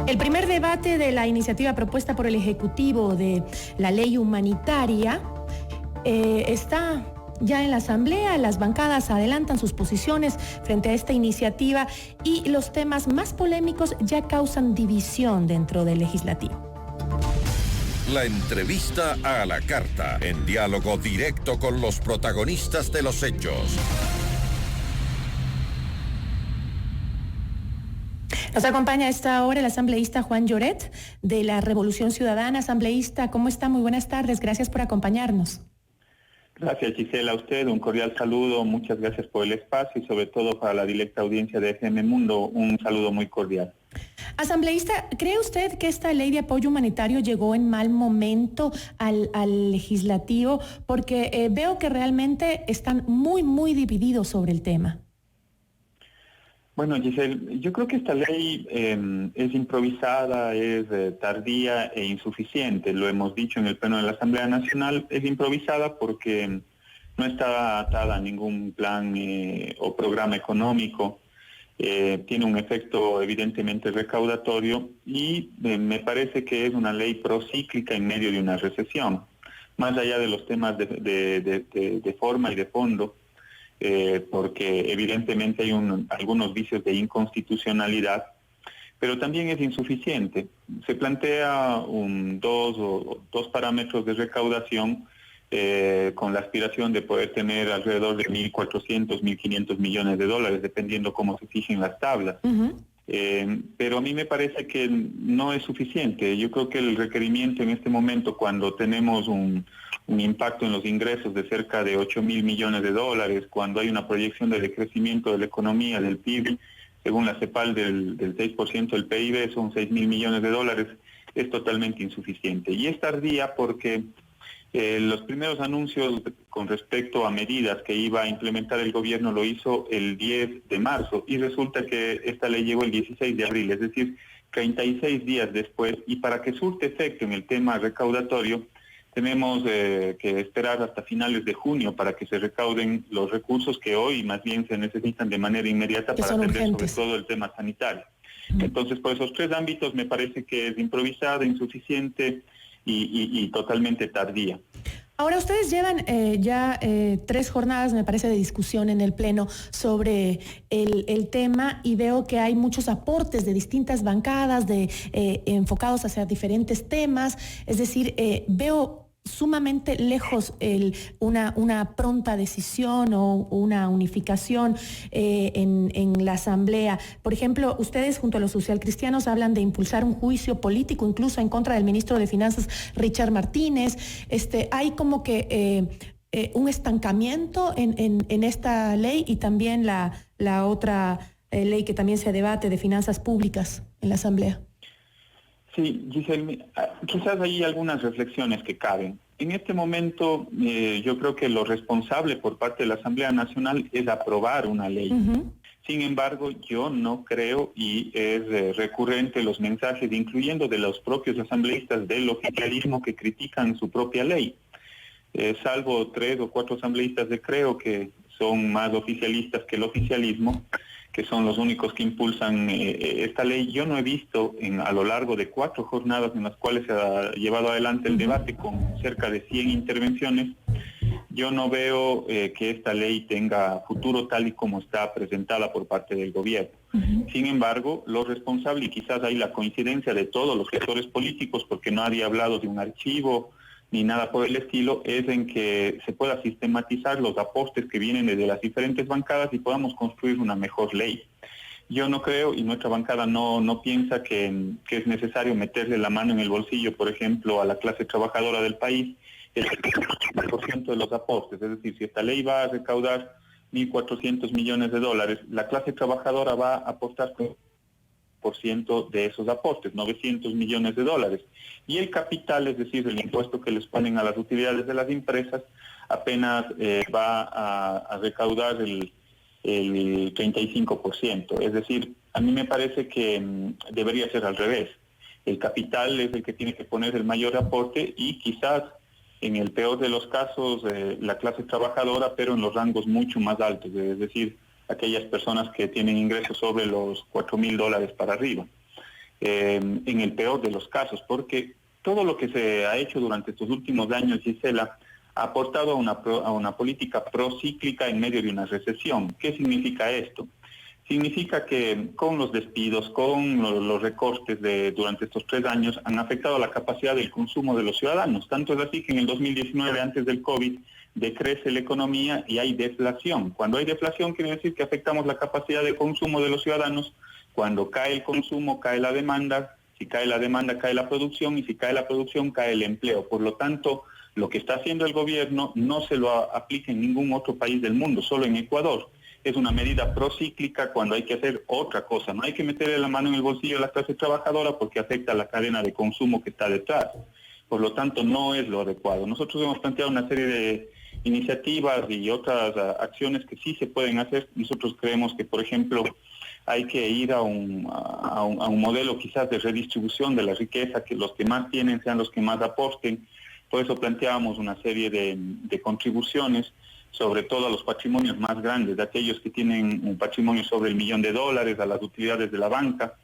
El primer debate de la iniciativa propuesta por el Ejecutivo de la ley humanitaria está ya en la Asamblea. Las bancadas adelantan sus posiciones frente a esta iniciativa y los temas más polémicos ya causan división dentro del legislativo. La entrevista a la carta, en diálogo directo con los protagonistas de los hechos. Nos acompaña a esta hora el asambleísta Juan Lloret de la Revolución Ciudadana. Asambleísta, ¿cómo está? Muy buenas tardes, gracias por acompañarnos. Gracias, Gisela, a usted un cordial saludo, muchas gracias por el espacio y sobre todo para la directa audiencia de FM Mundo, un saludo muy cordial. Asambleísta, ¿cree usted que esta ley de apoyo humanitario llegó en mal momento al legislativo? Porque veo que realmente están muy divididos sobre el tema. Bueno, Giselle, yo creo que esta ley es improvisada, es tardía e insuficiente. Lo hemos dicho en el Pleno de la Asamblea Nacional, es improvisada porque no está atada a ningún plan o programa económico. Tiene un efecto evidentemente recaudatorio y me parece que es una ley procíclica en medio de una recesión. Más allá de los temas de forma y de fondo, porque evidentemente hay algunos vicios de inconstitucionalidad, pero también es insuficiente. Se plantea dos parámetros de recaudación con la aspiración de poder tener alrededor de 1.400, 1.500 millones de dólares, dependiendo cómo se fijen las tablas. Pero a mí me parece que no es suficiente. Yo creo que el requerimiento en este momento, cuando tenemos un impacto en los ingresos de cerca de 8.000 millones de dólares, cuando hay una proyección de decrecimiento de la economía, del PIB, según la CEPAL del 6% del PIB, son 6.000 millones de dólares, es totalmente insuficiente. Y es tardía porque los primeros anuncios con respecto a medidas que iba a implementar el gobierno lo hizo el 10 de marzo y resulta que esta ley llegó el 16 de abril, es decir, 36 días después, y para que surte efecto en el tema recaudatorio tenemos que esperar hasta finales de junio para que se recauden los recursos que hoy más bien se necesitan de manera inmediata para atender sobre todo el tema sanitario. Entonces, por esos tres ámbitos me parece que es improvisada, insuficiente y totalmente tardía. Ahora, ustedes llevan ya 3 jornadas, me parece, de discusión en el Pleno sobre el tema y veo que hay muchos aportes de distintas bancadas enfocados hacia diferentes temas. Es decir, veo sumamente lejos una pronta decisión o una unificación en la Asamblea. Por ejemplo, ustedes junto a los socialcristianos hablan de impulsar un juicio político incluso en contra del ministro de Finanzas, Richard Martínez. Hay como que un estancamiento en esta ley y también la otra ley que también se debate de finanzas públicas en la Asamblea. Sí, Giselle, quizás hay algunas reflexiones que caben. En este momento yo creo que lo responsable por parte de la Asamblea Nacional es aprobar una ley. Sin embargo, yo no creo, y es recurrente los mensajes, incluyendo de los propios asambleístas del oficialismo que critican su propia ley. Salvo 3 o 4 asambleístas creo que son más oficialistas que el oficialismo, que son los únicos que impulsan esta ley. Yo no he visto a lo largo de 4 jornadas en las cuales se ha llevado adelante el debate con cerca de 100 intervenciones, yo no veo que esta ley tenga futuro tal y como está presentada por parte del gobierno. Sin embargo, lo responsable, y quizás hay la coincidencia de todos los sectores políticos, porque nadie ha hablado de un archivo ni nada por el estilo, es en que se pueda sistematizar los aportes que vienen desde las diferentes bancadas y podamos construir una mejor ley. Yo no creo, y nuestra bancada no piensa que es necesario meterle la mano en el bolsillo, por ejemplo, a la clase trabajadora del país, el 100% de los aportes. Es decir, si esta ley va a recaudar 1.400 millones de dólares, la clase trabajadora va a aportar % de esos aportes, 900 millones de dólares. Y el capital, es decir, el impuesto que les ponen a las utilidades de las empresas, apenas va a recaudar el 35%. Es decir, a mí me parece que debería ser al revés. El capital es el que tiene que poner el mayor aporte y quizás en el peor de los casos la clase trabajadora, pero en los rangos mucho más altos, es decir, aquellas personas que tienen ingresos sobre los $4.000 para arriba. en el peor de los casos, porque todo lo que se ha hecho durante estos últimos años, Gisela, ha aportado a una política procíclica en medio de una recesión. ¿Qué significa esto? Significa que con los despidos, con los recortes durante estos 3 años, han afectado la capacidad del consumo de los ciudadanos. Tanto es así que en el 2019, antes del COVID, decrece la economía y hay deflación. Cuando hay deflación quiere decir que afectamos la capacidad de consumo de los ciudadanos. Cuando cae el consumo, cae la demanda. Si cae la demanda, cae la producción. Y si cae la producción, cae el empleo. Por lo tanto, lo que está haciendo el gobierno no se lo aplica en ningún otro país del mundo, solo en Ecuador. Es una medida procíclica cuando hay que hacer otra cosa. No hay que meterle la mano en el bolsillo a la clase trabajadora porque afecta a la cadena de consumo que está detrás. Por lo tanto, no es lo adecuado. Nosotros hemos planteado una serie de iniciativas y otras acciones que sí se pueden hacer. Nosotros creemos que, por ejemplo, hay que ir a un modelo quizás de redistribución de la riqueza, que los que más tienen sean los que más aporten. Por eso planteábamos una serie de contribuciones, sobre todo a los patrimonios más grandes, de aquellos que tienen un patrimonio sobre $1 millón, a las utilidades de la banca.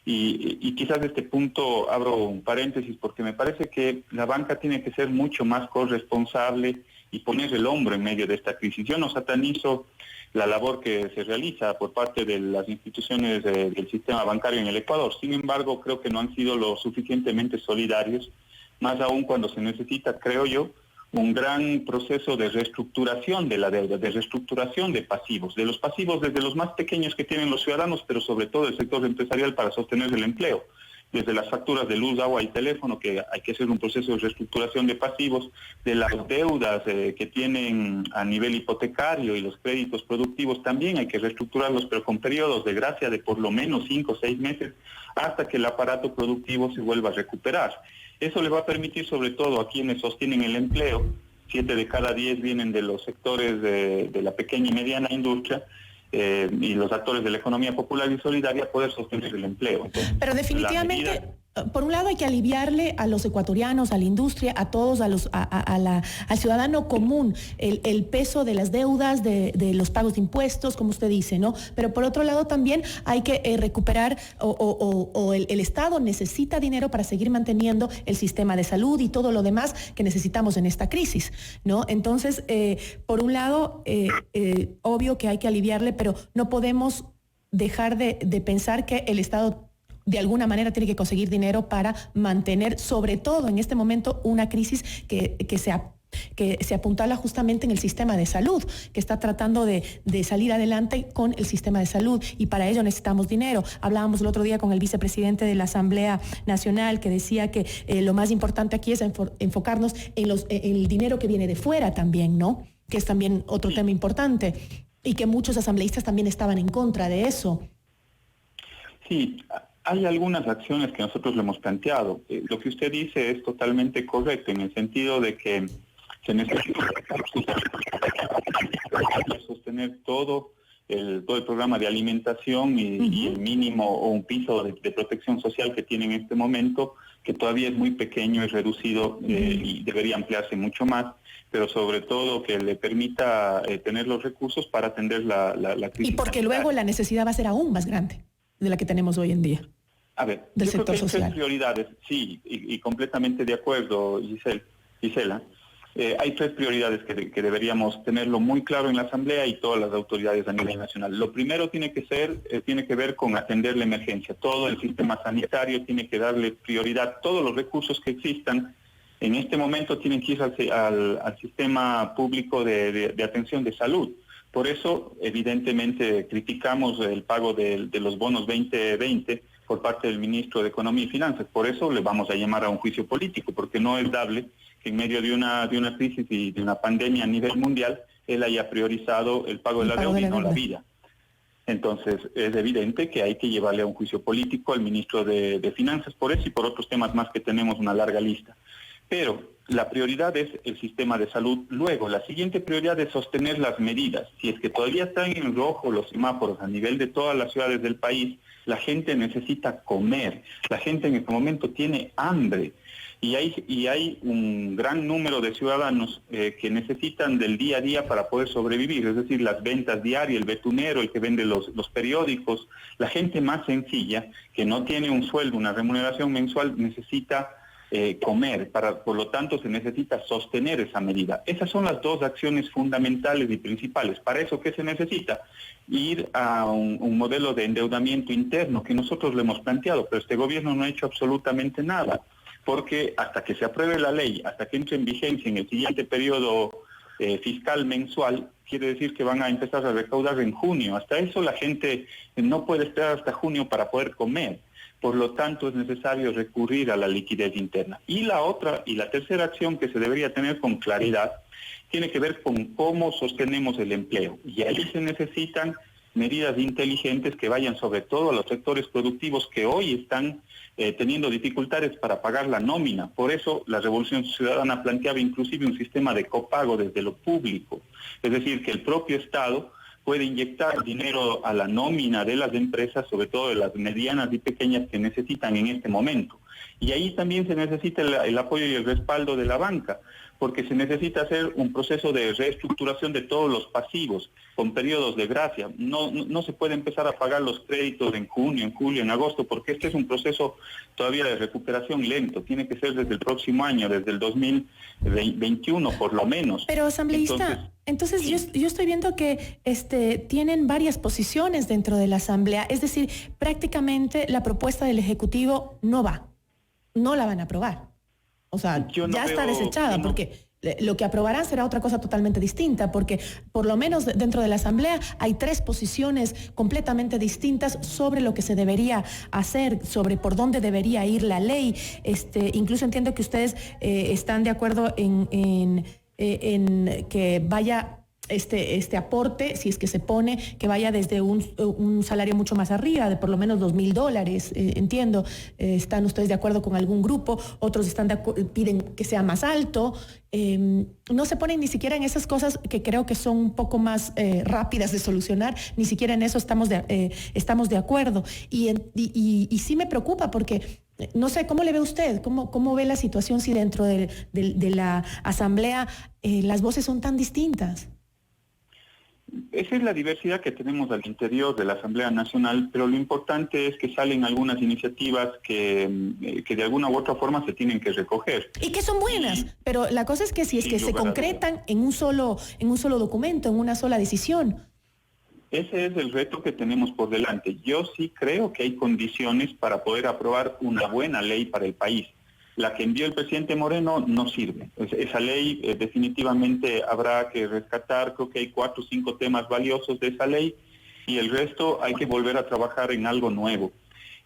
Y quizás de este punto abro un paréntesis porque me parece que la banca tiene que ser mucho más corresponsable y poner el hombro en medio de esta crisis. Yo no satanizo la labor que se realiza por parte de las instituciones del sistema bancario en el Ecuador. Sin embargo, creo que no han sido lo suficientemente solidarios, más aún cuando se necesita, creo yo, un gran proceso de reestructuración de la deuda, de reestructuración de pasivos, de los pasivos desde los más pequeños que tienen los ciudadanos, pero sobre todo el sector empresarial para sostener el empleo, desde las facturas de luz, agua y teléfono, que hay que hacer un proceso de reestructuración de pasivos, de las deudas que tienen a nivel hipotecario y los créditos productivos también hay que reestructurarlos, pero con periodos de gracia de por lo menos 5 o 6 meses hasta que el aparato productivo se vuelva a recuperar. Eso le va a permitir sobre todo a quienes sostienen el empleo, 7 de cada 10 vienen de los sectores de la pequeña y mediana industria, y los actores de la economía popular y solidaria poder sostener el empleo. Entonces, pero definitivamente, por un lado hay que aliviarle a los ecuatorianos, a la industria, a todos, al ciudadano común, el peso de las deudas, de los pagos de impuestos, como usted dice, ¿no? Pero por otro lado también hay que recuperar, el Estado necesita dinero para seguir manteniendo el sistema de salud y todo lo demás que necesitamos en esta crisis, ¿no? Entonces, por un lado, obvio que hay que aliviarle, pero no podemos dejar de pensar que el Estado de alguna manera tiene que conseguir dinero para mantener, sobre todo en este momento, una crisis que se apuntala justamente en el sistema de salud, que está tratando de salir adelante con el sistema de salud, y para ello necesitamos dinero. Hablábamos el otro día con el vicepresidente de la Asamblea Nacional, que decía que lo más importante aquí es enfocarnos en el dinero que viene de fuera también, ¿no? Que es también otro tema importante, y que muchos asambleístas también estaban en contra de eso. Sí, hay algunas acciones que nosotros le hemos planteado. Lo que usted dice es totalmente correcto, en el sentido de que se necesita sostener todo el programa de alimentación y el mínimo o un piso de protección social que tiene en este momento, que todavía es muy pequeño, es reducido y debería ampliarse mucho más, pero sobre todo que le permita tener los recursos para atender la crisis. Y porque luego la necesidad va a ser aún más grande de la que tenemos hoy en día. A ver, del yo creo sector que hay social. 3 prioridades, sí, y completamente de acuerdo, Gisela. Hay 3 prioridades que deberíamos tenerlo muy claro en la Asamblea y todas las autoridades a nivel nacional. Lo primero tiene que ver con atender la emergencia. Todo el sistema sanitario tiene que darle prioridad. Todos los recursos que existan en este momento tienen que ir al sistema público de atención de salud. Por eso, evidentemente, criticamos el pago de los bonos 2020 por parte del ministro de Economía y Finanzas. Por eso le vamos a llamar a un juicio político, porque no es dable que en medio de una crisis y de una pandemia a nivel mundial, él haya priorizado el pago de la deuda y no la vida. Entonces, es evidente que hay que llevarle a un juicio político al ministro de Finanzas por eso y por otros temas más que tenemos una larga lista. Pero la prioridad es el sistema de salud. Luego, la siguiente prioridad es sostener las medidas. Si es que todavía están en rojo los semáforos a nivel de todas las ciudades del país, La gente necesita comer, la gente en este momento tiene hambre y hay un gran número de ciudadanos que necesitan del día a día para poder sobrevivir, es decir, las ventas diarias, el betunero, el que vende los periódicos, la gente más sencilla que no tiene un sueldo, una remuneración mensual, necesita comer, por lo tanto se necesita sostener esa medida. Esas son las dos acciones fundamentales y principales. Para eso, ¿qué se necesita? Ir a un modelo de endeudamiento interno que nosotros le hemos planteado, pero este gobierno no ha hecho absolutamente nada, porque hasta que se apruebe la ley, hasta que entre en vigencia en el siguiente periodo fiscal mensual, quiere decir que van a empezar a recaudar en junio. Hasta eso la gente no puede esperar hasta junio para poder comer. Por lo tanto, es necesario recurrir a la liquidez interna. Y la tercera acción que se debería tener con claridad tiene que ver con cómo sostenemos el empleo. Y ahí se necesitan medidas inteligentes que vayan sobre todo a los sectores productivos que hoy están teniendo dificultades para pagar la nómina. Por eso la Revolución Ciudadana planteaba inclusive un sistema de copago desde lo público. Es decir, que el propio Estado puede inyectar dinero a la nómina de las empresas, sobre todo de las medianas y pequeñas que necesitan en este momento. Y ahí también se necesita el apoyo y el respaldo de la banca, porque se necesita hacer un proceso de reestructuración de todos los pasivos, con periodos de gracia. No se puede empezar a pagar los créditos en junio, en julio, en agosto, porque este es un proceso todavía de recuperación lento. Tiene que ser desde el próximo año, desde el 2021 por lo menos. Pero, asambleísta, entonces sí. yo estoy viendo que tienen varias posiciones dentro de la Asamblea, es decir, prácticamente la propuesta del Ejecutivo no la van a aprobar. O sea, ya está desechada, porque lo que aprobarán será otra cosa totalmente distinta, porque por lo menos dentro de la Asamblea hay 3 posiciones completamente distintas sobre lo que se debería hacer, sobre por dónde debería ir la ley. Incluso entiendo que ustedes están de acuerdo en que vaya este aporte, si es que se pone, que vaya desde un salario mucho más arriba, de por lo menos $2,000, entiendo. ¿Están ustedes de acuerdo con algún grupo? Otros piden que sea más alto. No se ponen ni siquiera en esas cosas que creo que son un poco más rápidas de solucionar, ni siquiera en eso estamos de acuerdo. Y sí me preocupa porque no sé, ¿cómo le ve usted? ¿Cómo ve la situación si dentro de la Asamblea las voces son tan distintas? Esa es la diversidad que tenemos al interior de la Asamblea Nacional, pero lo importante es que salen algunas iniciativas que de alguna u otra forma se tienen que recoger. Y que son buenas, pero la cosa es que si es que se concretan en un solo documento, en una sola decisión. Ese es el reto que tenemos por delante. Yo sí creo que hay condiciones para poder aprobar una buena ley para el país. La que envió el presidente Moreno no sirve. Esa ley definitivamente habrá que rescatar. Creo que hay 4 o 5 temas valiosos de esa ley y el resto hay que volver a trabajar en algo nuevo.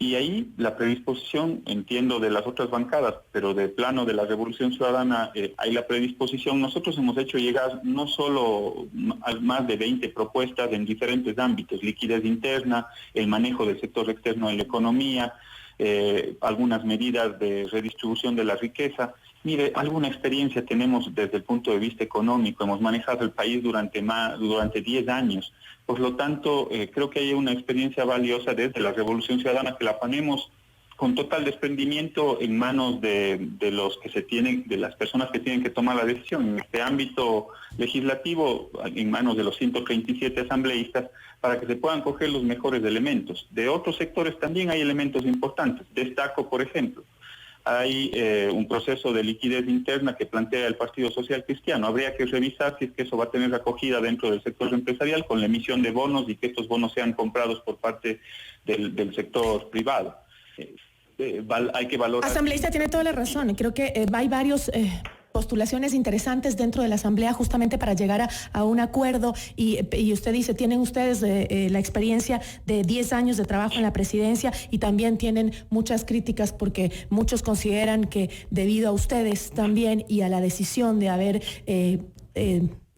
Y ahí la predisposición, entiendo, de las otras bancadas, pero de plano de la Revolución Ciudadana hay la predisposición. Nosotros hemos hecho llegar no solo a más de 20 propuestas en diferentes ámbitos: liquidez interna, el manejo del sector externo de la economía, algunas medidas de redistribución de la riqueza. Mire, alguna experiencia tenemos desde el punto de vista económico, hemos manejado el país durante 10 años, por lo tanto creo que hay una experiencia valiosa desde la Revolución Ciudadana que la ponemos con total desprendimiento en manos de las personas que tienen que tomar la decisión en este ámbito legislativo, en manos de los 137 asambleístas, para que se puedan coger los mejores elementos. De otros sectores también hay elementos importantes. Destaco, por ejemplo, hay un proceso de liquidez interna que plantea el Partido Social Cristiano. Habría que revisar si es que eso va a tener acogida dentro del sector empresarial con la emisión de bonos y que estos bonos sean comprados por parte del sector privado. Hay que valorar. Asambleísta, tiene toda la razón. Creo que hay varios postulaciones interesantes dentro de la Asamblea justamente para llegar a un acuerdo y usted dice, tienen ustedes la experiencia de 10 años de trabajo en la presidencia y también tienen muchas críticas porque muchos consideran que debido a ustedes también y a la decisión de haber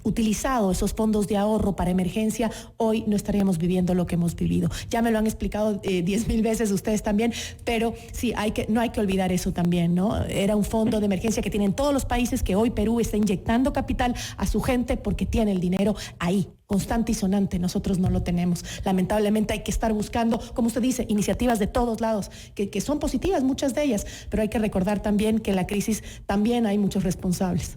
utilizado esos fondos de ahorro para emergencia, hoy no estaríamos viviendo lo que hemos vivido. Ya me lo han explicado 10,000 veces ustedes también, pero sí, no hay que olvidar eso también, ¿no? Era un fondo de emergencia que tienen todos los países, que hoy Perú está inyectando capital a su gente porque tiene el dinero ahí, constante y sonante. Nosotros no lo tenemos. Lamentablemente hay que estar buscando, como usted dice, iniciativas de todos lados, que son positivas, muchas de ellas, pero hay que recordar también que en la crisis también hay muchos responsables.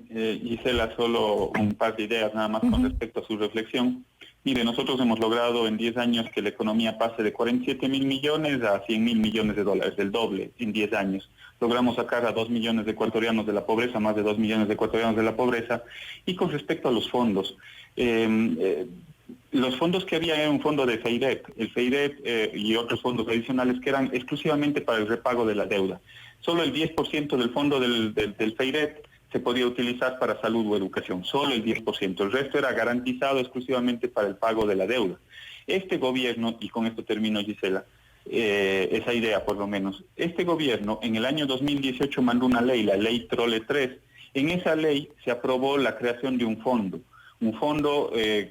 Gisela, solo un par de ideas nada más con respecto a su reflexión. Mire, nosotros hemos logrado en 10 años que la economía pase de 47,000 millones a 100,000 millones de dólares, el doble en 10 años. Logramos sacar a 2 millones de ecuatorianos de la pobreza, más de 2 millones de ecuatorianos de la pobreza. Y con respecto a los fondos, los fondos que había era un fondo de FEIREP, el FEIREP y otros fondos adicionales que eran exclusivamente para el repago de la deuda. Solo el 10% del fondo del FEIREP se podía utilizar para salud o educación, solo el 10%. El resto era garantizado exclusivamente para el pago de la deuda. Este gobierno, y con esto termino, Gisela, esa idea por lo menos, este gobierno en el año 2018 mandó una ley, la ley Trole 3. En esa ley se aprobó la creación de un fondo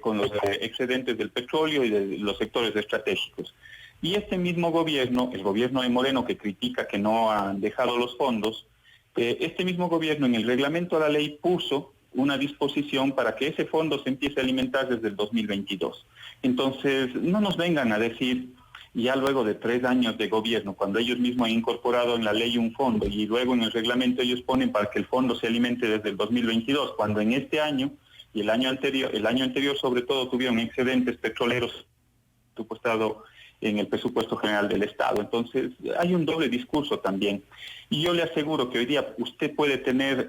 con los excedentes del petróleo y de los sectores estratégicos. Y este mismo gobierno, el gobierno de Moreno, que critica que no han dejado los fondos, este mismo gobierno en el reglamento de la ley puso una disposición para que ese fondo se empiece a alimentar desde el 2022. Entonces, no nos vengan a decir, ya luego de 3 años de gobierno, cuando ellos mismos han incorporado en la ley un fondo y luego en el reglamento ellos ponen para que el fondo se alimente desde el 2022, cuando en este año y el año anterior sobre todo tuvieron excedentes petroleros supuestado en el presupuesto general del Estado. Entonces, hay un doble discurso también. Y yo le aseguro que hoy día usted puede tener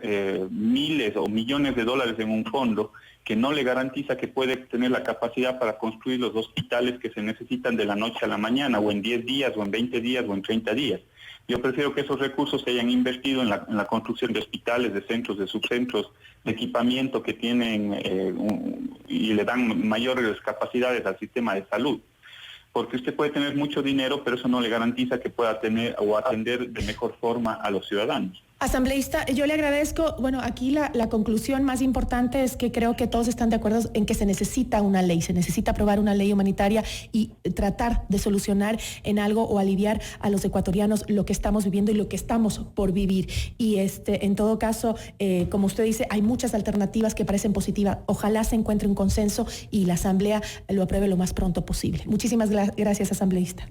miles o millones de dólares en un fondo que no le garantiza que puede tener la capacidad para construir los hospitales que se necesitan de la noche a la mañana, o en 10 días, o en 20 días, o en 30 días. Yo prefiero que esos recursos se hayan invertido en la construcción de hospitales, de centros, de subcentros, de equipamiento que tienen y le dan mayores capacidades al sistema de salud. Porque usted puede tener mucho dinero, pero eso no le garantiza que pueda tener o atender de mejor forma a los ciudadanos. Asambleísta, yo le agradezco. Bueno, aquí la conclusión más importante es que creo que todos están de acuerdo en que se necesita una ley, se necesita aprobar una ley humanitaria y tratar de solucionar en algo o aliviar a los ecuatorianos lo que estamos viviendo y lo que estamos por vivir. Y en todo caso, como usted dice, hay muchas alternativas que parecen positivas. Ojalá se encuentre un consenso y la Asamblea lo apruebe lo más pronto posible. Muchísimas gracias, asambleísta.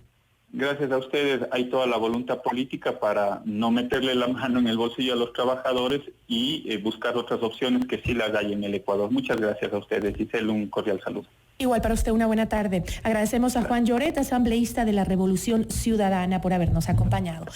Gracias a ustedes. Hay toda la voluntad política para no meterle la mano en el bolsillo a los trabajadores y buscar otras opciones que sí las hay en el Ecuador. Muchas gracias a ustedes. Giselle, un cordial saludo. Igual para usted, una buena tarde. Agradecemos a Juan Lloret, asambleísta de la Revolución Ciudadana, por habernos acompañado.